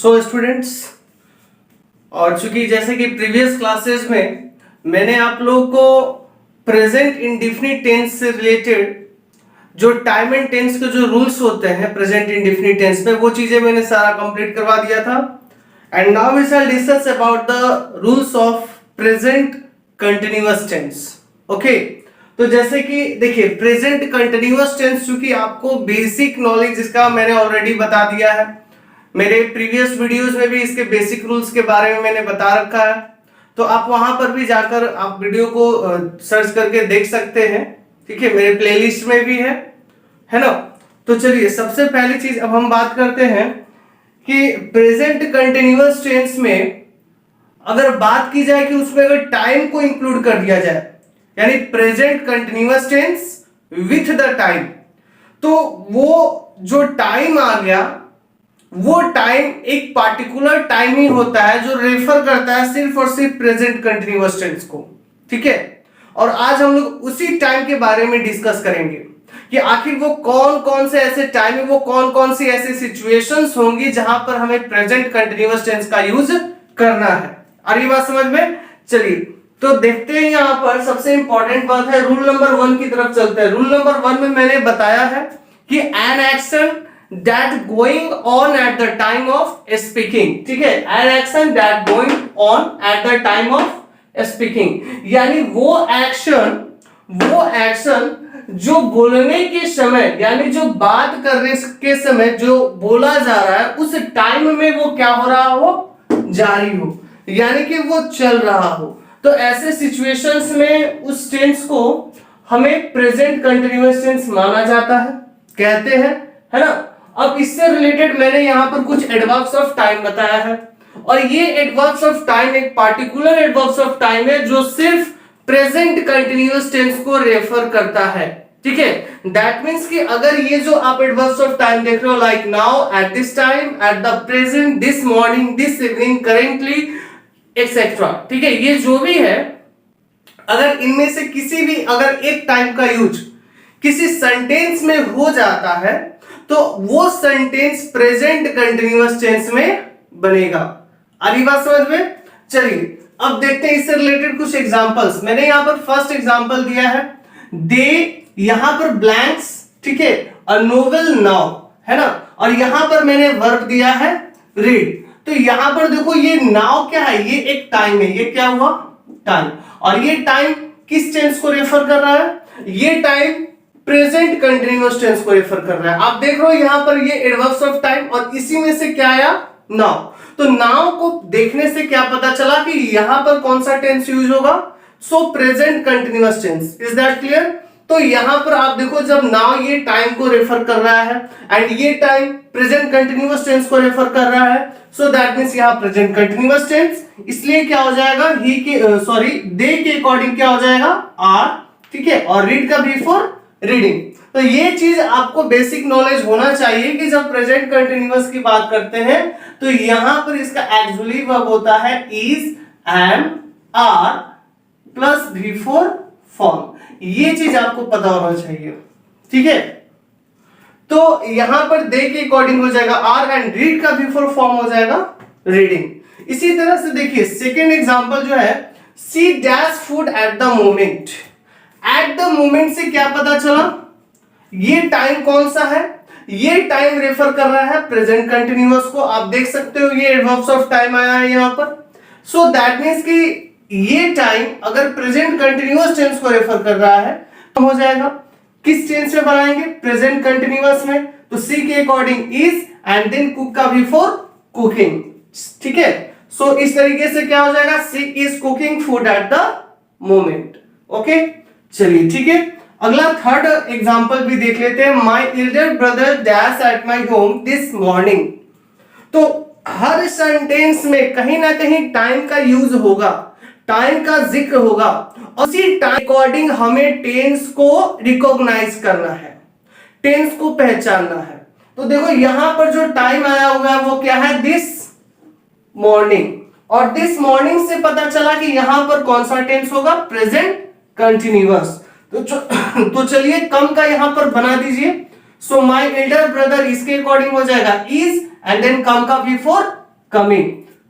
So students, और चूंकि जैसे कि प्रीवियस क्लासेस में मैंने आप लोगों को प्रेजेंट इंडेफिनिट टेंस से रिलेटेड जो टाइम एंड टेंस के जो रूल्स होते हैं प्रेजेंट इंडेफिनिट टेंस में, वो चीजें मैंने सारा कंप्लीट करवा दिया था। And now we shall discuss about the rules of present continuous tense. Okay, तो जैसे कि देखिए प्रेजेंट कंटिन्यूअस टेंस चूंकि आपको बेसिक नॉलेज इसका मैंने ऑलरेडी बता दिया है, मेरे प्रीवियस वीडियोस में भी इसके बेसिक रूल्स के बारे में मैंने बता रखा है, तो आप वहां पर भी जाकर आप वीडियो को सर्च करके देख सकते हैं। ठीक है, मेरे प्लेलिस्ट में भी है ना। तो चलिए सबसे पहली चीज अब हम बात करते हैं कि प्रेजेंट कंटिन्यूअस टेंस में अगर बात की जाए कि उसमें अगर टाइम को इंक्लूड कर दिया जाए, यानी present continuous tense with the time, तो वो जो टाइम आ गया वो टाइम एक पार्टिकुलर टाइम ही होता है जो रेफर करता है सिर्फ और सिर्फ प्रेजेंट कंटिन्यूअस टेंस को। ठीक है, और आज हम लोग उसी टाइम के बारे में डिस्कस करेंगे कि आखिर वो कौन कौन से ऐसे टाइम है, वो कौन कौन सी ऐसी सिचुएशंस होंगी जहां पर हमें प्रेजेंट कंटिन्यूअस टेंस का यूज करना है। आ रही बात समझ में? चलिए तो देखते हैं, यहां पर सबसे इंपॉर्टेंट बात है रूल नंबर 1 की तरफ चलते हैं। रूल नंबर 1 में मैंने बताया है कि an action that going on at the time of speaking, ठीक है, an action that going on at the time of speaking, यानी वो एक्शन जो बोलने के समय यानी जो बात करने के समय जो बोला जा रहा है उस टाइम में वो क्या हो रहा हो, जारी हो, यानी कि वो चल रहा हो। तो ऐसे सिचुएशंस में उस टेंस को हमें प्रेजेंट कंटिन्यूअस टेंस माना जाता है, कहते हैं, है ना। अब इससे रिलेटेड मैंने यहां पर कुछ एडवर्ब्स ऑफ टाइम बताया है, और ये एडवर्ब्स ऑफ टाइम एक पार्टिकुलर एडवर्ब्स ऑफ टाइम है जो सिर्फ प्रेजेंट कंटिन्यूअस टेंस को रेफर करता है। ठीक है, दैट मींस कि अगर ये जो आप एडवर्ब्स ऑफ टाइम देख रहे हो like now, at this time, at the present, this morning, this evening, currently, etcetera, ठीक है, ये जो भी है, अगर इनमें से किसी भी अगर एक टाइम का यूज किसी सेंटेंस में हो जाता है तो वो सेंटेंस प्रेजेंट कंटिन्यूअस टेंस में बनेगा। अगली बात समझ में? चलिए अब देखते हैं इससे रिलेटेड कुछ एग्जांपल्स। मैंने यहां पर फर्स्ट एग्जांपल दिया है दे, यहां पर ब्लैंक्स, ठीक है, अ नोवेल नाउ, है ना, और यहां पर मैंने वर्ब दिया है रीड। तो यहां पर देखो ये नाउ क्या है, ये एक टाइम है, ये क्या हुआ, टाइम, और ये टाइम किस टेंस को रेफर कर रहा है, ये टाइम प्रेजेंट कंटिन्यूअस टेंस को रेफर कर रहा है। आप देख रहे हो यहां पर ये एडवर्ब्स ऑफ टाइम और इसी में से क्या आया, नाउ। तो नाउ को देखने से क्या पता चला कि यहां पर कौन सा टेंस यूज होगा, so present continuous tense. Is that clear? तो यहां पर आप देखो जब नाउ ये टाइम को रेफर कर रहा है एंड ये टाइम प्रेजेंट कंटिन्यूअस टेंस को रेफर कर रहा है, सो दैट मींस यहां प्रेजेंट कंटिन्यूअस टेंस, इसलिए क्या हो जाएगा, ही के सॉरी दे के अकॉर्डिंग क्या हो जाएगा, आर, ठीक है, और रीड का बिफोर रीडिंग। तो ये चीज आपको बेसिक नॉलेज होना चाहिए कि जब प्रेजेंट कंटिन्यूअस की बात करते हैं तो यहां पर इसका एक्चुअली वर्ब होता है is, am, are plus before form. ये चीज आपको पता होना चाहिए। ठीक है, तो यहां पर दे के अकॉर्डिंग हो जाएगा आर एंड रीड का बिफोर फॉर्म हो जाएगा रीडिंग। इसी तरह से देखिए सेकेंड एग्जांपल जो है, she dash food at the moment. At the moment से क्या पता चला, ये टाइम कौन सा है, ये टाइम रेफर कर रहा है प्रेजेंट कंटिन्यूअस को। आप देख सकते हो ये एडवर्ब्स ऑफ टाइम आया है यहां पर। सो दैट मींस कि ये टाइम अगर प्रेजेंट कंटिन्यूअस टेंस को रेफर कर रहा है तो हो जाएगा किस टेंस में बनाएंगे, प्रेजेंट कंटिन्यूअस में। तो सी के according is and then cook का बिफोर कुकिंग। ठीक है, सो इस तरीके से क्या हो जाएगा, C is cooking food at the moment. Okay, चलिए ठीक है, अगला थर्ड एग्जांपल भी देख लेते हैं। My Elder brother dash at my home this morning. तो हर सेंटेंस में कहीं ना कहीं टाइम का यूज होगा, टाइम का जिक्र होगा, उसी टाइम अकॉर्डिंग हमें टेंस को रिकॉग्नाइज करना है, टेंस को पहचानना है। तो देखो यहां पर जो टाइम आया हुआ है वो क्या है, दिस मॉर्निंग, और दिस मॉर्निंग से पता चला कि यहां पर कौन सा टेंस होगा, प्रेजेंट कंटिन्यूअस। तो चलिए कम का यहां पर बना दीजिए। सो माय एल्डर ब्रदर इसके अकॉर्डिंग हो जाएगा इज एंड देन कम का before coming,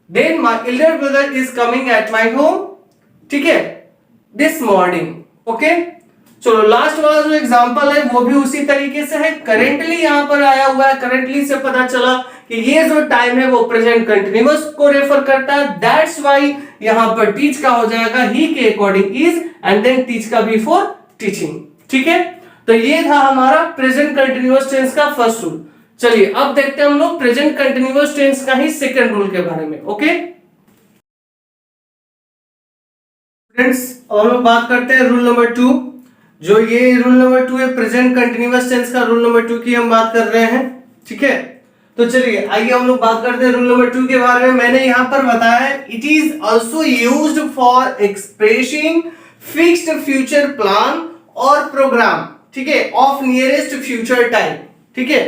then my elder brother is coming at my home, ठीक है, this morning. ओके, चलो लास्ट वाला जो एग्जांपल है वो भी उसी तरीके से है, करेंटली यहां पर आया हुआ है, करेंटली से पता चला कि ये जो टाइम है वो प्रेजेंट कंटिन्यूअस को रेफर करता है, दैट्स व्हाई यहां पर टीच का हो जाएगा ही के according is, and then teach का बी फॉर टीचिंग, ठीक है। तो ये था हमारा प्रेजेंट कंटिन्यूअस टेंस का फर्स्ट रूल। चलिए अब देखते हैं हम लोग प्रेजेंट कंटिन्यूअस टेंस का ही सेकंड रूल के बारे में। ओके फ्रेंड्स, और हम बात करते हैं रूल नंबर 2। जो ये रूल नंबर 2 है प्रेजेंट कंटिन्यूअस टेंस का, रूल नंबर 2 की हम बात कर रहे हैं, ठीक है। तो चलिए आइए हम लोग बात करते हैं रूल नंबर 2 के बारे में। मैंने यहां पर बताया है it is also used for expressing fixed future plan और प्रोग्राम, ठीक है, ऑफ नियरेस्ट फ्यूचर टाइम, ठीक है।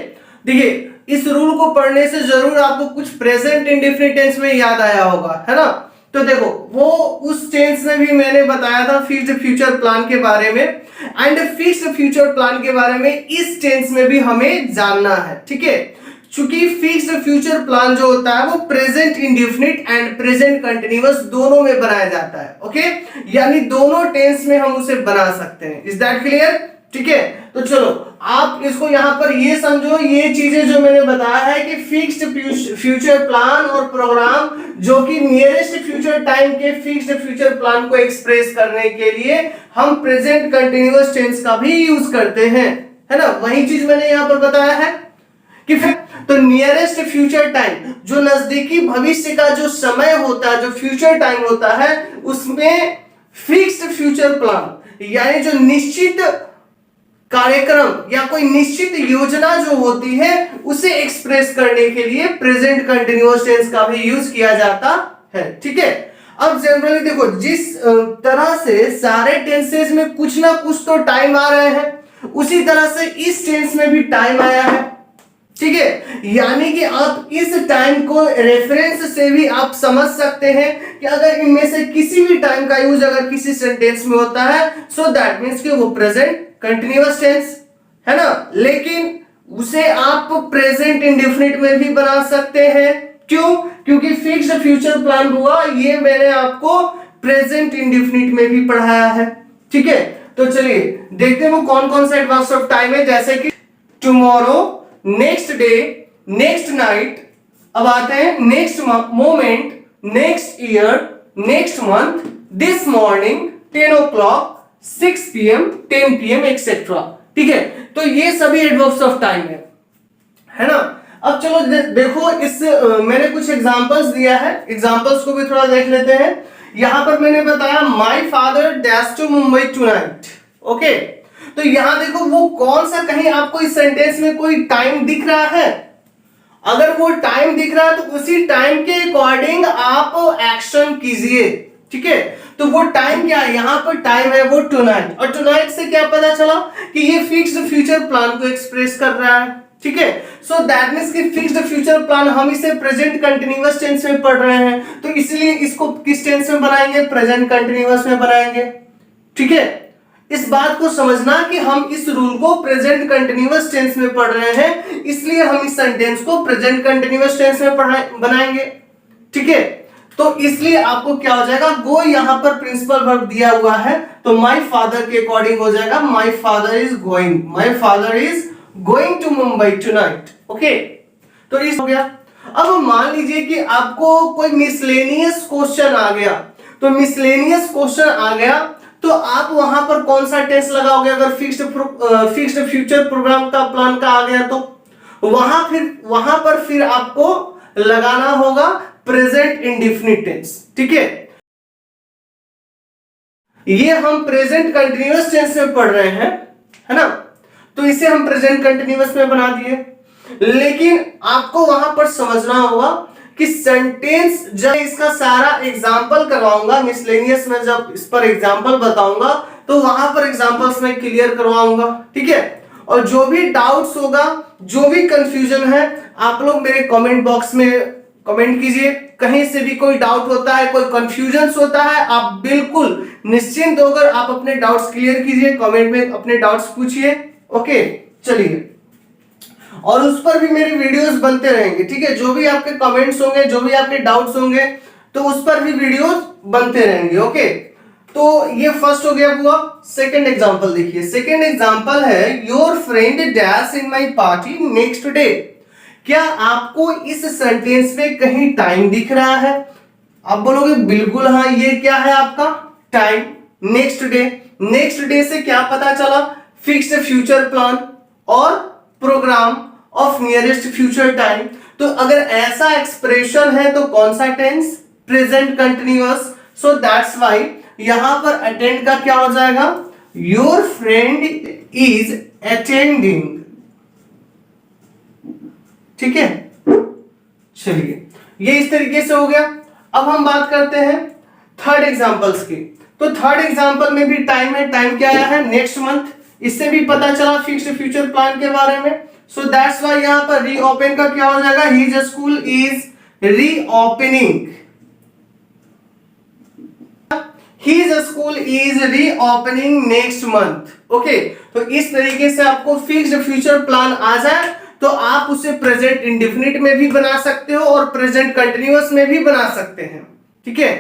देखिए इस रूल को पढ़ने से जरूर आपको कुछ प्रेजेंट इंडेफिनिट टेंस में याद आया होगा, है ना। तो देखो वो उस टेंस में भी मैंने बताया था फिक्स्ड फ्यूचर प्लान के बारे में, एंड फिक्स्ड फ्यूचर प्लान के बारे में इस टेंस में भी हमें जानना है, ठीक है। चूंकि फिक्स्ड फ्यूचर प्लान जो होता है वो present indefinite and present continuous दोनों में बनाया जाता है, ओके, यानी दोनों टेंस में हम उसे बना सकते हैं। इज दैट क्लियर, ठीक है। तो चलो आप इसको यहां पर ये समझो, ये चीजें जो मैंने बताया है कि फिक्स्ड फ्यूचर प्लान और प्रोग्राम जो कि नियरेस्ट फ्यूचर टाइम के फिक्स्ड फ्यूचर प्लान को एक्सप्रेस करने के लिए हम प्रेजेंट कंटिन्यूअस टेंस का भी यूज करते हैं, है ना। वही चीज मैंने यहां पर बताया है कि तो नियरेस्ट फ्यूचर टाइम जो नजदीकी भविष्य का जो समय होता है, जो फ्यूचर टाइम होता है, उसमें फिक्स्ड फ्यूचर प्लान यानी जो निश्चित कार्यक्रम या कोई निश्चित योजना जो होती है उसे एक्सप्रेस करने के लिए प्रेजेंट कंटिन्यूअस टेंस का भी यूज किया जाता है, ठीक है। अब जनरली देखो जिस तरह से सारे टेंसेस में कुछ ना कुछ तो टाइम आ रहे हैं, उसी तरह से इस टेंस में भी टाइम आया है, ठीक है। यानी कि आप इस टाइम को रेफरेंस से भी आप समझ सकते हैं कि अगर इनमें से किसी भी टाइम का यूज अगर किसी सेंटेंस में होता है, सो दैट मींस कि वो प्रेजेंट कंटिन्यूअस टेंस है ना। लेकिन उसे आप प्रेजेंट इंडेफिनिट में भी बना सकते हैं, क्यों? क्योंकि फिक्स्ड फ्यूचर प्लान हुआ, ये मैंने आपको प्रेजेंट इंडेफिनिट में भी पढ़ाया है, ठीक है। तो चलिए देखते हैं वो कौन कौन से एडवांस ऑफ टाइम है, जैसे कि tomorrow, next day, next night. अब आते हैं next moment, next year, next month, this morning, 10 o'clock, 6 PM, 10 PM etcetera, ठीक है। तो ये सभी एडवर्ब्स ऑफ टाइम है ना। अब चलो देखो इस मैंने कुछ एग्जांपल्स दिया है, एग्जांपल्स को भी थोड़ा देख लेते हैं। यहां पर मैंने बताया my father dash to Mumbai tonight, okay. तो यहां देखो वो कौन सा, कहीं आपको इस सेंटेंस में कोई टाइम दिख रहा है? अगर वो टाइम दिख रहा है तो उसी टाइम के अकॉर्डिंग आप एक्शन कीजिए, ठीक है। तो वो टाइम क्या है, यहां पर टाइम है वो टुनाइट, और टुनाइट से क्या पता चला कि ये फिक्स्ड फ्यूचर प्लान को एक्सप्रेस कर रहा है, ठीक है। सो दैट मींस कि फिक्स्ड फ्यूचर प्लान हम इसे प्रेजेंट कंटिन्यूअस टेंस में पढ़ रहे हैं, तो इसलिए इसको किस टेंस में बनाएंगे? प्रेजेंट कंटिन्यूअस में बनाएंगे, ठीक है। इस बात को समझना कि हम इस रूल को प्रेजेंट कंटिन्यूअस टेंस में पढ़ रहे हैं, इसलिए हम इस सेंटेंस को प्रेजेंट कंटिन्यूअस टेंस में बनाएंगे, ठीक है। तो इसलिए आपको क्या हो जाएगा, गो यहां पर प्रिंसिपल वर्ब दिया हुआ है, तो माय फादर के अकॉर्डिंग हो जाएगा my father is going, my father is going to Mumbai tonight, okay. तो इस हो गया। अब मान लीजिए कि आपको कोई मिसलेनियस क्वेश्चन आ गया, तो मिसलेनियस क्वेश्चन आ गया तो आप वहां पर कौन सा टेंस लगाओगे? अगर फिक्स्ड फ्यूचर प्रोग्राम का प्लान का आ गया तो वहां पर फिर आपको लगाना होगा प्रेजेंट इंडेफिनिट टेंस, ठीक है। ये हम प्रेजेंट कंटिन्यूअस टेंस में पढ़ रहे हैं, है ना, तो इसे हम प्रेजेंट कंटिन्यूअस में बना दिए। लेकिन आपको वहां पर समझना होगा कि सेंटेंस, जब इसका सारा एग्जाम्पल करवाऊंगा मिसलेनियस में, जब इस पर एग्जाम्पल बताऊंगा तो वहां पर एग्जाम्पल्स में क्लियर करवाऊंगा, ठीक है। और जो भी डाउट्स होगा, जो भी कंफ्यूजन है, आप लोग मेरे कमेंट बॉक्स में कमेंट कीजिए। कहीं से भी कोई डाउट होता है, कोई कंफ्यूजन होता है, आप बिल्कुल निश्चिंत होकर आप अपने डाउट्स क्लियर कीजिए, कमेंट में अपने डाउट्स पूछिए, ओके। चलिए और उस पर भी मेरी वीडियोस बनते रहेंगे, ठीक है। जो भी आपके कमेंट्स होंगे, जो भी आपके डाउट्स होंगे, तो उस पर भी वीडियोस बनते रहेंगे, ओके। तो ये फर्स्ट हो गया हुआ। सेकंड एग्जांपल देखिए, सेकंड एग्जांपल है your friend dash in my party next day. क्या आपको इस सेंटेंस में कहीं टाइम दिख रहा है? आप बोलोगे बिल्कुल हाँ, ये क्या है आपका time, next day. Next day से क्या पता चला? फिक्स्ड फ्यूचर प्लान और program of nearest future time. तो अगर ऐसा एक्सप्रेशन है तो कौन सा tense? Present continuous. So that's why यहां पर अटेंड का क्या हो जाएगा? योर फ्रेंड इज अटेंडिंग, ठीक है। चलिए, ये इस तरीके से हो गया। अब हम बात करते हैं थर्ड एग्जांपल्स की। तो थर्ड एग्जांपल में भी टाइम है। टाइम क्या आया है? Next month. इससे भी पता चला फिक्स्ड फ्यूचर प्लान के बारे में। सो दैट्स व्हाई यहां पर रीओपन का क्या हो जाएगा? His school is reopening, his school is reopening next month, okay. तो इस तरीके से आपको फिक्स्ड फ्यूचर प्लान आ जाए तो आप उसे प्रेजेंट इंडेफिनिट में भी बना सकते हो और प्रेजेंट कंटिन्यूअस में भी बना सकते हैं, ठीक है।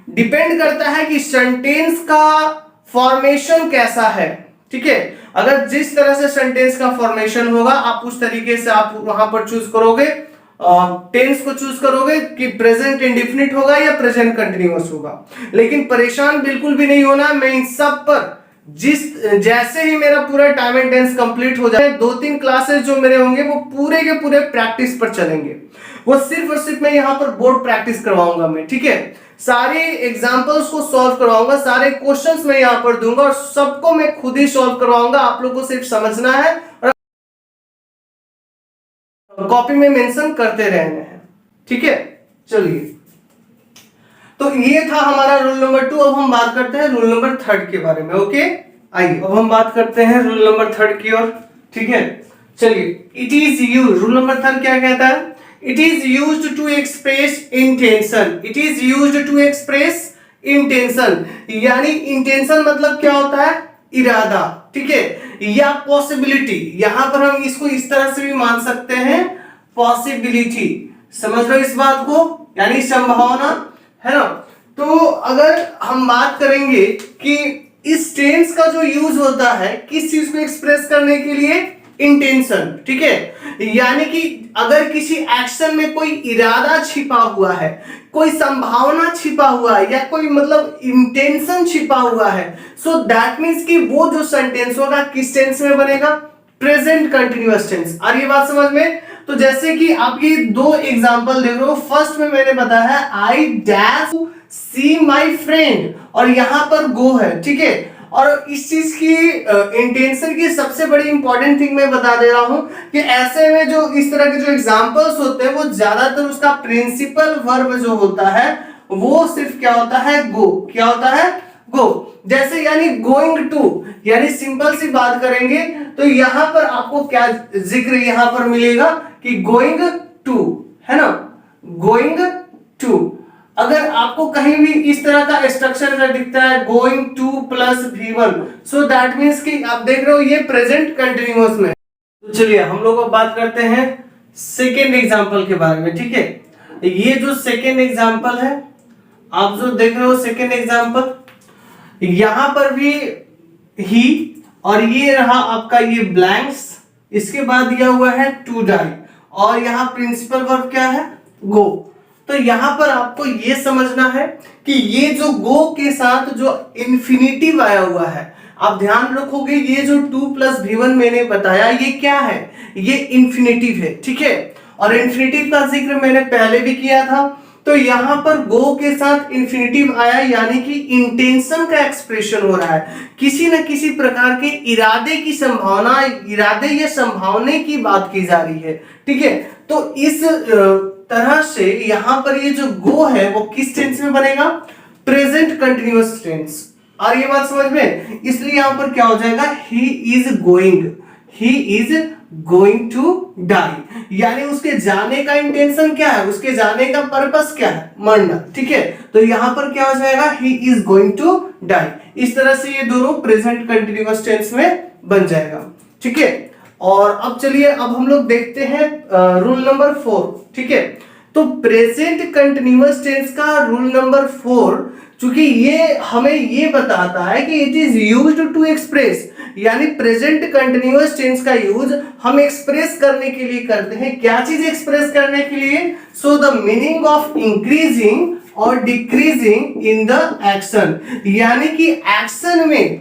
डिपेंड करता है कि सेंटेंस का फॉर्मेशन कैसा है, ठीक है। अगर जिस तरह से सेंटेंस का फॉर्मेशन होगा आप उस तरीके से आप वहां पर चूज करोगे, टेंस को चूज करोगे कि प्रेजेंट इंडेफिनिट होगा या प्रेजेंट कंटिन्यूअस होगा। लेकिन परेशान बिल्कुल भी नहीं होना, मैं इन सब पर जैसे ही मेरा पूरा टाइम एंड टेंस कंप्लीट हो जाए, 2-3 क्लासेस जो मेरे होंगे वो पूरे के पूरे प्रैक्टिस पर चलेंगे। वो सिर्फ और सिर्फ मैं यहां पर बोर्ड प्रैक्टिस करवाऊंगा मैं, ठीक है। सारे एग्जांपल्स को सॉल्व करवाऊंगा, सारे क्वेश्चंस मैं यहां पर दूंगा और सबको मैं खुद ही सॉल्व करवाऊंगा। आप लोगों को सिर्फ समझना है और कॉपी में मेंशन करते रहने हैं, ठीक है। चलिए, तो ये था हमारा रूल नंबर 2। अब हम बात करते हैं रूल नंबर 3 के बारे में, ओके। आइए अब हम बात करते हैं रूल नंबर 3 की ओर, ठीक है। चलिए, it is used, rule number 3 क्या कहता है? It is used to express intention. It is used to express intention, यानी इंटेंशन मतलब क्या होता है? इरादा, ठीक है, या पॉसिबिलिटी। यहां पर हम इसको इस तरह से भी मान सकते हैं, पॉसिबिलिटी। समझ लो इस बात को, यानी संभावना, है ना। तो अगर हम बात करेंगे कि इस टेंस का जो यूज होता है किस चीज को एक्सप्रेस करने के लिए? इंटेंशन, ठीक है। यानी कि अगर किसी एक्शन में कोई इरादा छिपा हुआ है, कोई संभावना छिपा हुआ है या कोई मतलब इंटेंशन छिपा हुआ है, सो दैट मींस कि वो जो सेंटेंस होगा किस टेंस में बनेगा? Present continuous tense. और ये बात समझ में? तो जैसे कि आप ये 2 एग्जांपल देख रहे हो। फर्स्ट में मैंने बताया है I dash see my friend और यहां पर गो है, ठीक है। और इस चीज की इंटेंशन की सबसे बड़ी इंपॉर्टेंट थिंग मैं बता दे रहा हूं कि ऐसे में जो इस तरह के जो एग्जांपल्स होते हैं वो ज्यादातर उसका प्रिंसिपल वर्ब जो होता है वो सिर्फ क्या होता है? गो। क्या होता है? गो। जैसे यानी गोइंग टू, यानी सिंपल सी बात करेंगे तो यहां पर आपको क्या जिक्र यहां पर मिलेगा कि गोइंग टू, है ना, गोइंग टू। अगर आपको कहीं भी इस तरह का स्ट्रक्चर अगर दिखता है going two plus V1, so that means कि आप देख रहे हो ये प्रेजेंट कंटिन्यूअस में। तो चलिए हम लोग अब बात करते हैं सेकेंड एग्जांपल के बारे में, ठीक है। ये जो सेकेंड एग्जांपल है, आप जो देख रहे हो सेकेंड एग्जांपल, यहां पर भी ही और ये रहा आपका ये ब्लैंक्स, इसके बाद दिया हुआ है टू डाई और यहां प्रिंसिपल वर्ब क्या है? गो। तो यहां पर आपको ये समझना है कि ये जो गो के साथ जो इंफिनिटिव आया हुआ है, आप ध्यान रखोगे ये जो 2 + V1 मैंने बताया ये क्या है? ये इंफिनिटिव है, ठीक है। और इंफिनिटिव का जिक्र मैंने पहले भी किया था। तो यहां पर गो के साथ इंफिनिटिव आया यानी कि इंटेंशन का एक्सप्रेशन हो रहा है, किसी न किसी प्रकार के इरादे की संभावना, इरादे या संभावने की बात की जा रही है, ठीक है। तो इस तरह से यहां पर ये जो गो है वो किस टेंस में बनेगा? Present continuous tense. और ये बात समझ में? इसलिए यहां पर क्या हो जाएगा? He is going, he is going to die, यानी उसके जाने का इंटेंशन क्या है? उसके जाने का पर्पस क्या है? मरना, ठीक है। तो यहां पर क्या हो जाएगा? He is going to die. इस तरह से ये दोनों प्रेजेंट कंटिन्यूअस टेंस में बन जाएगा, ठीक है। और अब चलिए अब हम लोग देखते हैं रूल नंबर 4, ठीक है। तो प्रेजेंट कंटिन्यूअस टेंस का रूल नंबर 4, चूंकि ये हमें ये बताता है कि it is used to express, यानी प्रेजेंट कंटिन्यूअस टेंस का यूज हम एक्सप्रेस करने के लिए करते हैं। क्या चीज एक्सप्रेस करने के लिए? So the meaning of increasing और डिक्रीजिंग इन द एक्शन, यानी कि एक्शन में,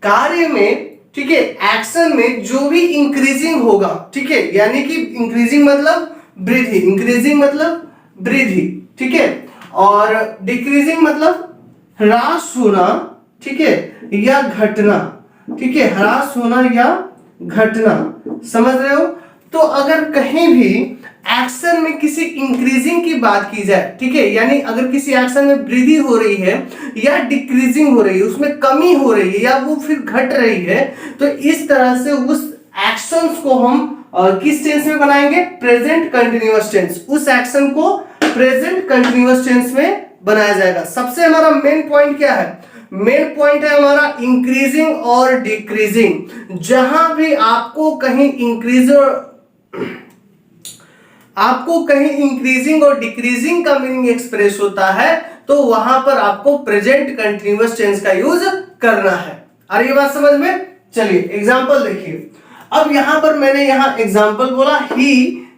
कार्य में, ठीक है, एक्शन में जो भी इंक्रीजिंग होगा, ठीक है, यानी कि इंक्रीजिंग मतलब वृद्धि, इंक्रीजिंग मतलब वृद्धि, ठीक है, और डिक्रीजिंग मतलब ह्रास होना, ठीक है, या घटना, ठीक है, ह्रास होना या घटना, समझ रहे हो। तो अगर कहीं भी एक्शन में किसी इंक्रीजिंग की बात की जाए, ठीक है, यानी अगर किसी एक्शन में वृद्धि हो रही है या डिक्रीजिंग हो रही है, उसमें कमी हो रही है या वो फिर घट रही है, तो इस तरह से उस एक्शंस को हम किस टेंस में बनाएंगे? Present continuous tense. उस एक्शन को प्रेजेंट कंटिन्यूअस टेंस में बनाया जाएगा। सबसे हमारा मेन पॉइंट क्या है? मेन पॉइंट है हमारा इंक्रीजिंग और डिक्रीजिंग। जहां भी आपको कहीं इंक्रीजिंग और डिक्रीजिंग का मीनिंग एक्सप्रेस होता है, तो वहां पर आपको प्रेजेंट कंटिन्यूअस टेंस का यूज करना है। और ये बात समझ में? चलिए एग्जांपल देखिए। अब यहां पर मैंने यहां एग्जांपल बोला, ही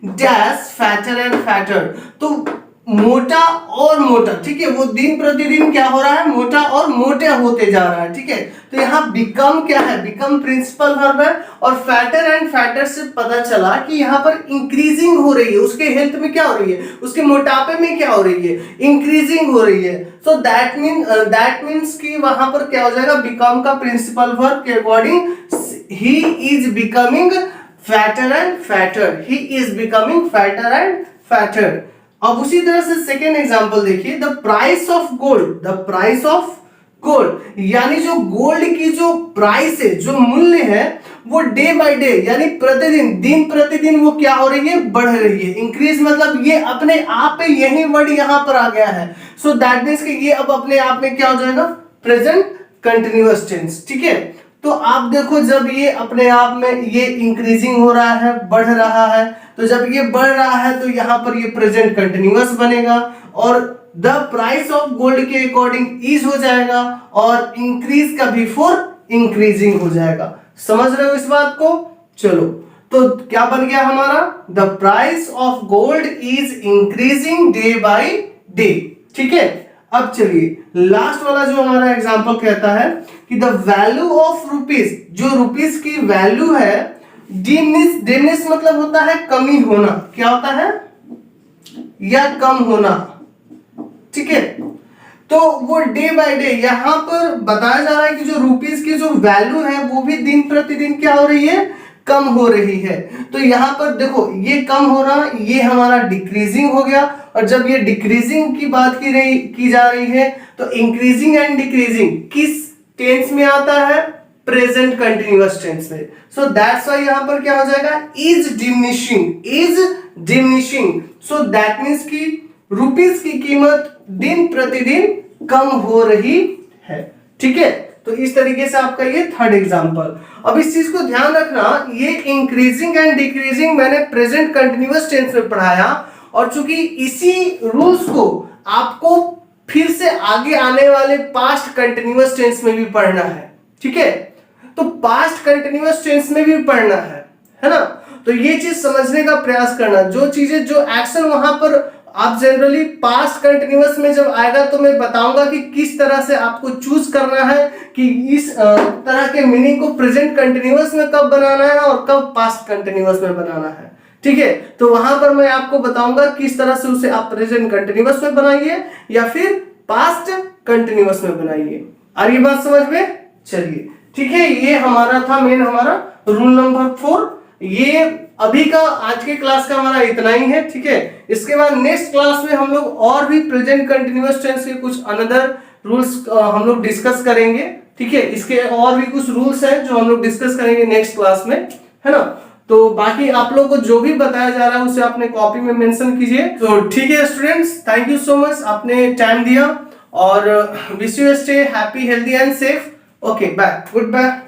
डैश फैटर एंड फैटर, तो मोटा और मोटा, ठीक है, वो दिन प्रतिदिन क्या हो रहा है? मोटा और मोटे होते जा रहा है, ठीक है। तो यहाँ बिकम क्या है? बिकम प्रिंसिपल वर्ब है, और फैटर एंड फैटर से पता चला कि यहाँ पर इंक्रीजिंग हो रही है, उसके हेल्थ में क्या हो रही है, उसके मोटापे में क्या हो रही है? इंक्रीजिंग हो रही है। सो दैट मीन्स कि वहां पर क्या हो जाएगा? बिकम का प्रिंसिपल वर्ब के according he is becoming fatter and fatter, he is becoming fatter and fatter. अब उसी तरह से सेकेंड एग्जांपल देखिए, the price of gold, the price of gold, यानी जो गोल्ड की जो प्राइस है, जो मूल्य है, वो डे बाय डे, यानी प्रतिदिन, दिन प्रतिदिन वो क्या हो रही है? बढ़ रही है। इंक्रीज मतलब ये अपने आप पे यही वर्ड यहां पर आ गया है। सो दैट मीन्स कि ये अब अपने आप में क्या हो जाएगा? प्रेजेंट कंटिन्यूअस टेंस, ठीक है। तो आप देखो, जब ये अपने आप में ये इंक्रीजिंग हो रहा है, बढ़ रहा है, तो जब ये बढ़ रहा है तो यहां पर ये प्रेजेंट कंटिन्यूअस बनेगा, और द प्राइस ऑफ गोल्ड के अकॉर्डिंग इज हो जाएगा, और इंक्रीज का बिफोर इंक्रीजिंग हो जाएगा। समझ रहे हो इस बात को? चलो, तो क्या बन गया हमारा? The price of gold is increasing day by day, ठीक है। अब चलिए लास्ट वाला जो हमारा एग्जांपल कहता है कि द वैल्यू ऑफ रुपीज, जो रुपीज की वैल्यू है, डिमिनिश मतलब होता है कमी होना, क्या होता है? या कम होना, ठीक है। तो वो डे बाय डे यहां पर बताया जा रहा है कि जो रुपीज की जो वैल्यू है वो भी दिन प्रतिदिन क्या हो रही है? कम हो रही है। तो यहां पर देखो, ये कम हो रहा, ये हमारा डिक्रीजिंग हो गया, और जब ये डिक्रीजिंग की बात की जा रही है, तो इंक्रीजिंग एंड डिक्रीजिंग किस टेंस में आता है? प्रेजेंट कंटिन्यूअस टेंस में। सो दैट्स व्हाई यहां पर क्या हो जाएगा? Is diminishing, is diminishing. So that means कि रुपीज की कीमत दिन प्रतिदिन कम हो रही है, ठीक है। तो इस तरीके से आपका ये थर्ड एग्जांपल। अब इस चीज को ध्यान रखना, ये इंक्रीजिंग एंड डिक्रीजिंग मैंने प्रेजेंट कंटिन्यूअस टेंस में पढ़ाया, और चूंकि इसी रूल्स को आपको फिर से आगे आने वाले पास्ट कंटिन्यूअस टेंस में भी पढ़ना है, ठीक है। तो पास्ट कंटिन्यूअस टेंस में भी पढ़ना है ना। तो ये चीज समझने का प्रयास करना, जो चीजें, जो एक्शन वहां पर आप जनरली पास्ट कंटिन्यूअस में जब आएगा तो मैं बताऊंगा कि किस तरह से आपको चूज करना है कि इस तरह के मीनिंग को प्रेजेंट कंटिन्यूअस में कब बनाना है और कब पास्ट कंटिन्यूअस में बनाना है, ठीक है। तो वहां पर मैं आपको बताऊंगा किस तरह से उसे आप प्रेजेंट कंटिन्यूअस में बनाइए या फिर पास्ट कंटिन्यूअस में बनाइए। आ रही बात समझ में? चलिए ठीक है, ये हमारा था मेन हमारा रूल नंबर 4। ये अभी का आज के क्लास का हमारा इतना ही है, ठीक है। इसके बाद नेक्स्ट क्लास में हम लोग और भी प्रेजेंट कंटिन्यूअस टेंस के कुछ अनदर रूल्स हम लोग डिस्कस करेंगे, ठीक है। इसके और भी कुछ रूल्स हैं जो हम लोग डिस्कस करेंगे नेक्स्ट क्लास में, है ना। तो बाकी आप लोगों को जो भी बताया जा रहा है उसे अपने कॉपी में मेंशन कीजिए। तो ठीक है students, thank you so much, आपने टाइम दिया, और wish you stay happy, healthy and safe. Okay, bye, good bye.